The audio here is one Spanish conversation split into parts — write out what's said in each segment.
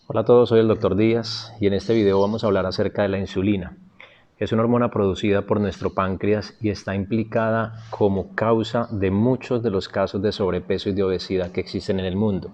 Hola a todos, soy el Dr. Díaz y en este video vamos a hablar acerca de la insulina. Es una hormona producida por nuestro páncreas y está implicada como causa de muchos de los casos de sobrepeso y de obesidad que existen en el mundo.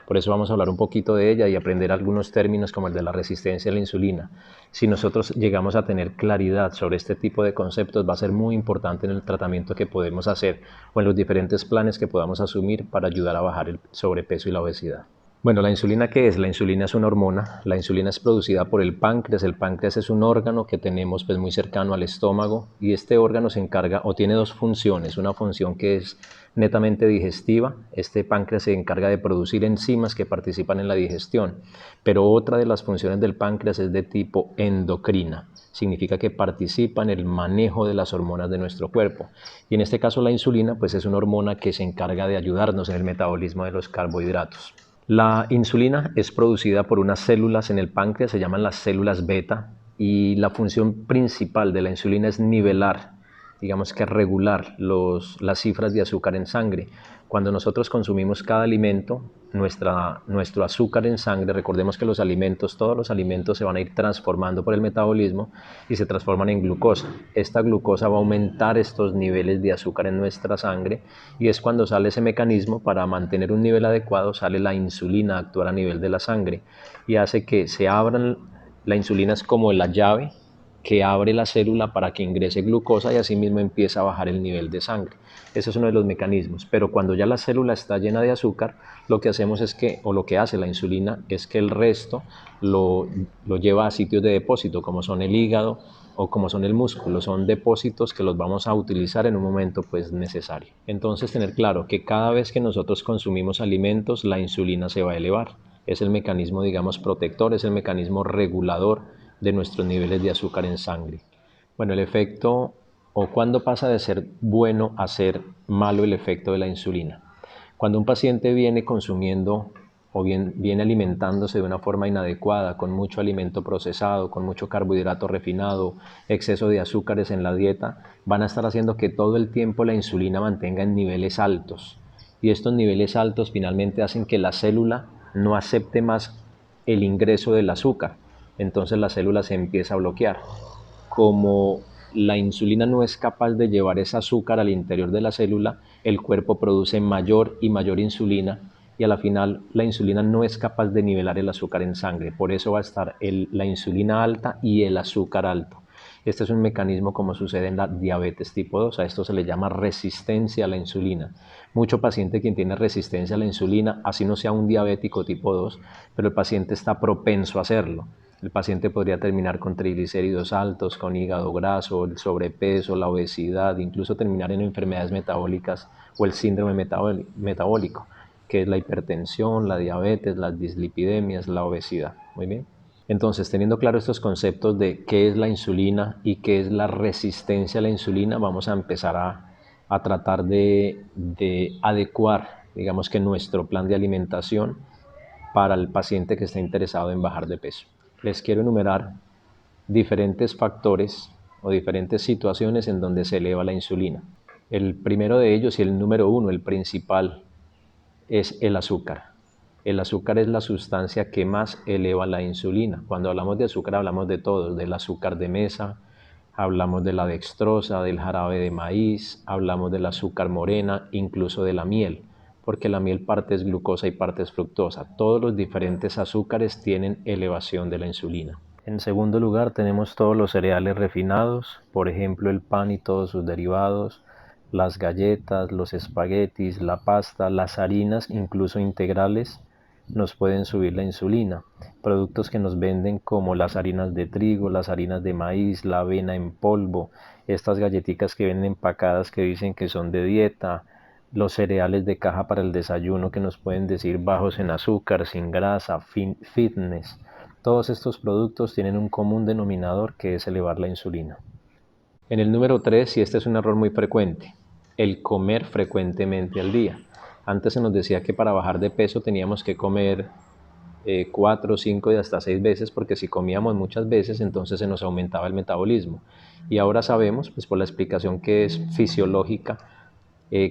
Por eso vamos a hablar un poquito de ella y aprender algunos términos como el de la resistencia a la insulina. Si nosotros llegamos a tener claridad sobre este tipo de conceptos, va a ser muy importante en el tratamiento que podemos hacer o en los diferentes planes que podamos asumir para ayudar a bajar el sobrepeso y la obesidad. Bueno, ¿la insulina qué es? La insulina es una hormona. La insulina es producida por el páncreas. El páncreas es un órgano que tenemos muy cercano al estómago y este órgano se encarga o tiene dos funciones. Una función que es netamente digestiva. Este páncreas se encarga de producir enzimas que participan en la digestión. Pero otra de las funciones del páncreas es de tipo endocrina. Significa que participa en el manejo de las hormonas de nuestro cuerpo. Y en este caso la insulina pues es una hormona que se encarga de ayudarnos en el metabolismo de los carbohidratos. La insulina es producida por unas células en el páncreas, se llaman las células beta, y la función principal de la insulina es nivelar, digamos que regular las cifras de azúcar en sangre. Cuando nosotros consumimos cada alimento, nuestro azúcar en sangre, recordemos que todos los alimentos se van a ir transformando por el metabolismo y se transforman en glucosa. Esta glucosa va a aumentar estos niveles de azúcar en nuestra sangre y es cuando sale ese mecanismo para mantener un nivel adecuado, sale la insulina a actuar a nivel de la sangre y hace que se abran. La insulina es como la llave que abre la célula para que ingrese glucosa y así mismo empieza a bajar el nivel de sangre. Ese es uno de los mecanismos, pero cuando ya la célula está llena de azúcar, lo que hacemos es que, o lo que hace la insulina, es que el resto lo lleva a sitios de depósito, como son el hígado o como son el músculo, son depósitos que los vamos a utilizar en un momento necesario. Entonces tener claro que cada vez que nosotros consumimos alimentos, la insulina se va a elevar. Es el mecanismo, digamos, protector, es el mecanismo regulador de nuestros niveles de azúcar en sangre. Bueno, el efecto o cuándo pasa de ser bueno a ser malo el efecto de la insulina. Cuando un paciente viene consumiendo o viene alimentándose de una forma inadecuada, con mucho alimento procesado, con mucho carbohidrato refinado, exceso de azúcares en la dieta, van a estar haciendo que todo el tiempo la insulina mantenga en niveles altos. Y estos niveles altos finalmente hacen que la célula no acepte más el ingreso del azúcar. Entonces la célula se empieza a bloquear. Como la insulina no es capaz de llevar ese azúcar al interior de la célula, el cuerpo produce mayor y mayor insulina y a la final la insulina no es capaz de nivelar el azúcar en sangre. Por eso va a estar la insulina alta y el azúcar alto. Este es un mecanismo como sucede en la diabetes tipo 2. A esto se le llama resistencia a la insulina. Mucho paciente quien tiene resistencia a la insulina, así no sea un diabético tipo 2, pero el paciente está propenso a hacerlo. El paciente podría terminar con triglicéridos altos, con hígado graso, el sobrepeso, la obesidad, incluso terminar en enfermedades metabólicas o el síndrome metabólico, que es la hipertensión, la diabetes, las dislipidemias, la obesidad. Muy bien. Entonces, teniendo claro estos conceptos de qué es la insulina y qué es la resistencia a la insulina, vamos a empezar a tratar de adecuar, digamos que nuestro plan de alimentación para el paciente que está interesado en bajar de peso. Les quiero enumerar diferentes factores o diferentes situaciones en donde se eleva la insulina. El primero de ellos y el número uno, el principal, es el azúcar. El azúcar es la sustancia que más eleva la insulina. Cuando hablamos de azúcar hablamos de todo, del azúcar de mesa, hablamos de la dextrosa, del jarabe de maíz, hablamos del azúcar morena, incluso de la miel, porque la miel parte es glucosa y parte es fructosa. Todos los diferentes azúcares tienen elevación de la insulina. En segundo lugar tenemos todos los cereales refinados, por ejemplo el pan y todos sus derivados, las galletas, los espaguetis, la pasta, las harinas, incluso integrales, nos pueden subir la insulina. Productos que nos venden como las harinas de trigo, las harinas de maíz, la avena en polvo, estas galletitas que venden empacadas que dicen que son de dieta, los cereales de caja para el desayuno que nos pueden decir bajos en azúcar, sin grasa, fitness. Todos estos productos tienen un común denominador que es elevar la insulina. En el número 3, y este es un error muy frecuente, el comer frecuentemente al día. Antes se nos decía que para bajar de peso teníamos que comer 4, 5 y hasta 6 veces, porque si comíamos muchas veces entonces se nos aumentaba el metabolismo. Y ahora sabemos, pues por la explicación que es fisiológica,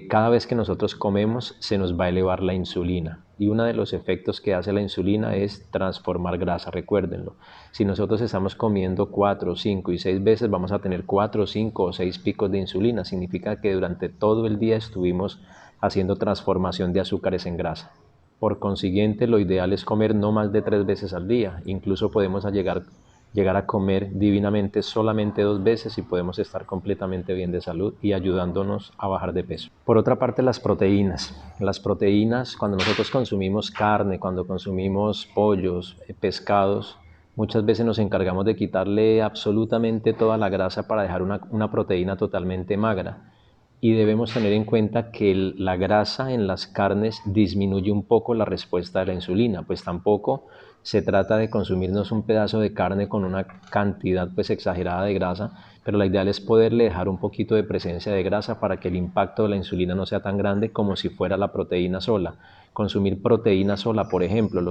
cada vez que nosotros comemos se nos va a elevar la insulina. Y uno de los efectos que hace la insulina es transformar grasa, recuérdenlo. Si nosotros estamos comiendo 4, 5 y 6 veces, vamos a tener 4, 5 o 6 picos de insulina. Significa que durante todo el día estuvimos haciendo transformación de azúcares en grasa. Por consiguiente, lo ideal es comer no más de 3 veces al día. Incluso podemos llegar a comer divinamente solamente 2 veces y podemos estar completamente bien de salud y ayudándonos a bajar de peso. Por otra parte, las proteínas. Las proteínas, cuando nosotros consumimos carne, cuando consumimos pollos, pescados, muchas veces nos encargamos de quitarle absolutamente toda la grasa para dejar una proteína totalmente magra. Y debemos tener en cuenta que la grasa en las carnes disminuye un poco la respuesta de la insulina, pues tampoco se trata de consumirnos un pedazo de carne con una cantidad pues exagerada de grasa, pero la ideal es poderle dejar un poquito de presencia de grasa para que el impacto de la insulina no sea tan grande como si fuera la proteína sola. Consumir proteína sola, por ejemplo,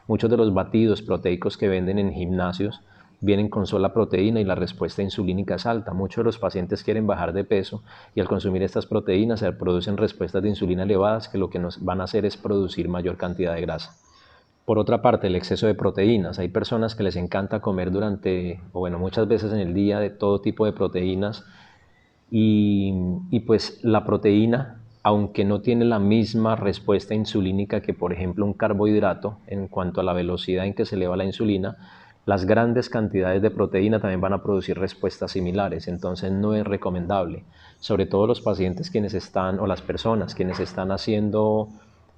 muchos de los batidos proteicos que venden en gimnasios vienen con sola proteína y la respuesta insulínica es alta. Muchos de los pacientes quieren bajar de peso y al consumir estas proteínas se producen respuestas de insulina elevadas que lo que nos van a hacer es producir mayor cantidad de grasa. Por otra parte, el exceso de proteínas. Hay personas que les encanta comer muchas veces en el día de todo tipo de proteínas y pues la proteína, aunque no tiene la misma respuesta insulínica que por ejemplo un carbohidrato en cuanto a la velocidad en que se eleva la insulina, las grandes cantidades de proteína también van a producir respuestas similares, entonces no es recomendable. Sobre todo los pacientes o las personas quienes están haciendo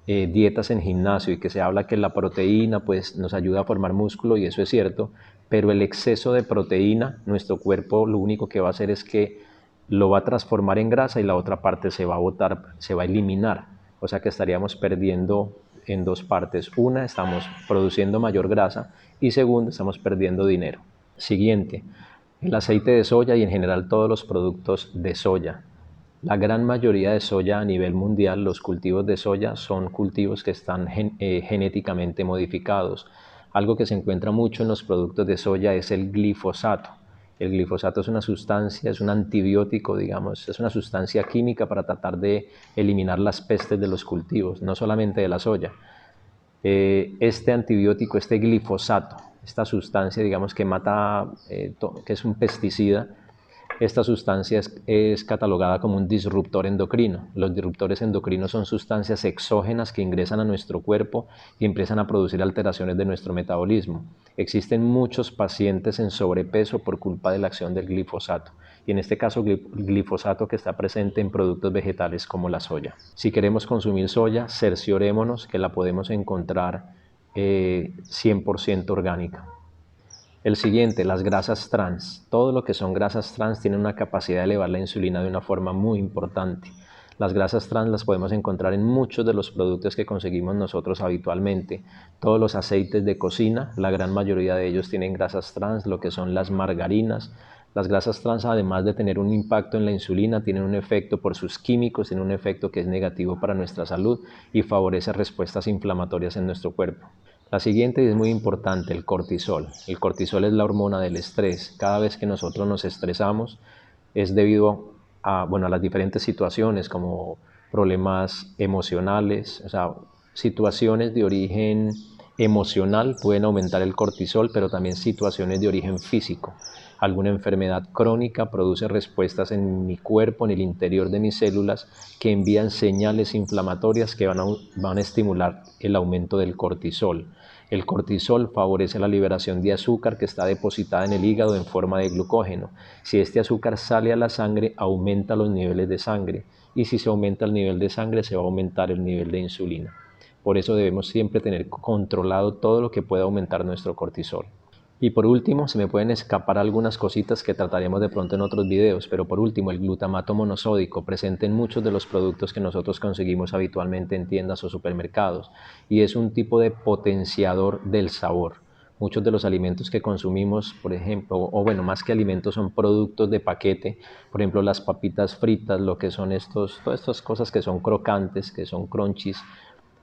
dietas en gimnasio y que se habla que la proteína pues nos ayuda a formar músculo y eso es cierto, pero el exceso de proteína, nuestro cuerpo lo único que va a hacer es que lo va a transformar en grasa y la otra parte se va a botar, se va a eliminar. O sea que estaríamos perdiendo en dos partes. Una, estamos produciendo mayor grasa y segundo, estamos perdiendo dinero. Siguiente, el aceite de soya y en general todos los productos de soya. La gran mayoría de soya a nivel mundial, los cultivos de soya son cultivos que están genéticamente modificados. Algo que se encuentra mucho en los productos de soya es el glifosato. El glifosato es una sustancia, es un antibiótico, digamos, es una sustancia química para tratar de eliminar las pestes de los cultivos, no solamente de la soya. Este antibiótico, este glifosato, esta sustancia, digamos, que mata, que es un pesticida, esta sustancia es catalogada como un disruptor endocrino. Los disruptores endocrinos son sustancias exógenas que ingresan a nuestro cuerpo y empiezan a producir alteraciones de nuestro metabolismo. Existen muchos pacientes en sobrepeso por culpa de la acción del glifosato. Y en este caso, glifosato que está presente en productos vegetales como la soya. Si queremos consumir soya, cerciorémonos que la podemos encontrar 100% orgánica. El siguiente, las grasas trans. Todo lo que son grasas trans tiene una capacidad de elevar la insulina de una forma muy importante. Las grasas trans las podemos encontrar en muchos de los productos que conseguimos nosotros habitualmente. Todos los aceites de cocina, la gran mayoría de ellos tienen grasas trans, lo que son las margarinas. Las grasas trans, además de tener un impacto en la insulina, tienen un efecto por sus químicos, tienen un efecto que es negativo para nuestra salud y favorece respuestas inflamatorias en nuestro cuerpo. La siguiente es muy importante, el cortisol. El cortisol es la hormona del estrés. Cada vez que nosotros nos estresamos es debido a las diferentes situaciones como problemas emocionales, o sea, situaciones de origen emocional pueden aumentar el cortisol, pero también situaciones de origen físico. Alguna enfermedad crónica produce respuestas en mi cuerpo, en el interior de mis células, que envían señales inflamatorias que van a estimular el aumento del cortisol. El cortisol favorece la liberación de azúcar que está depositada en el hígado en forma de glucógeno. Si este azúcar sale a la sangre, aumenta los niveles de sangre. Y si se aumenta el nivel de sangre, se va a aumentar el nivel de insulina. Por eso debemos siempre tener controlado todo lo que pueda aumentar nuestro cortisol. Y por último, se me pueden escapar algunas cositas que trataremos de pronto en otros videos, pero por último, el glutamato monosódico, presente en muchos de los productos que nosotros conseguimos habitualmente en tiendas o supermercados, y es un tipo de potenciador del sabor. Muchos de los alimentos que consumimos, por ejemplo, más que alimentos, son productos de paquete, por ejemplo, las papitas fritas, lo que son todas estas cosas que son crocantes, que son crunchies,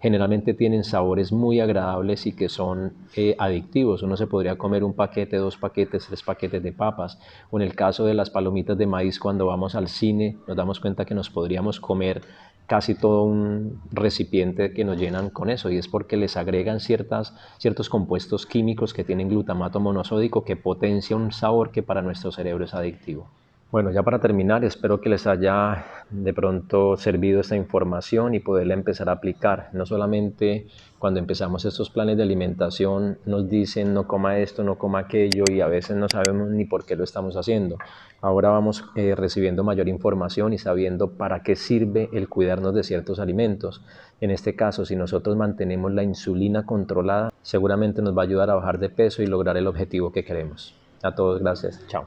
generalmente tienen sabores muy agradables y que son adictivos. Uno se podría comer un paquete, 2 paquetes, 3 paquetes de papas. O en el caso de las palomitas de maíz, cuando vamos al cine, nos damos cuenta que nos podríamos comer casi todo un recipiente que nos llenan con eso, y es porque les agregan ciertos compuestos químicos que tienen glutamato monosódico que potencia un sabor que para nuestro cerebro es adictivo. Bueno, ya para terminar, espero que les haya de pronto servido esta información y poderla empezar a aplicar. No solamente cuando empezamos estos planes de alimentación nos dicen no coma esto, no coma aquello y a veces no sabemos ni por qué lo estamos haciendo. Ahora vamos recibiendo mayor información y sabiendo para qué sirve el cuidarnos de ciertos alimentos. En este caso, si nosotros mantenemos la insulina controlada, seguramente nos va a ayudar a bajar de peso y lograr el objetivo que queremos. A todos, gracias. Chao.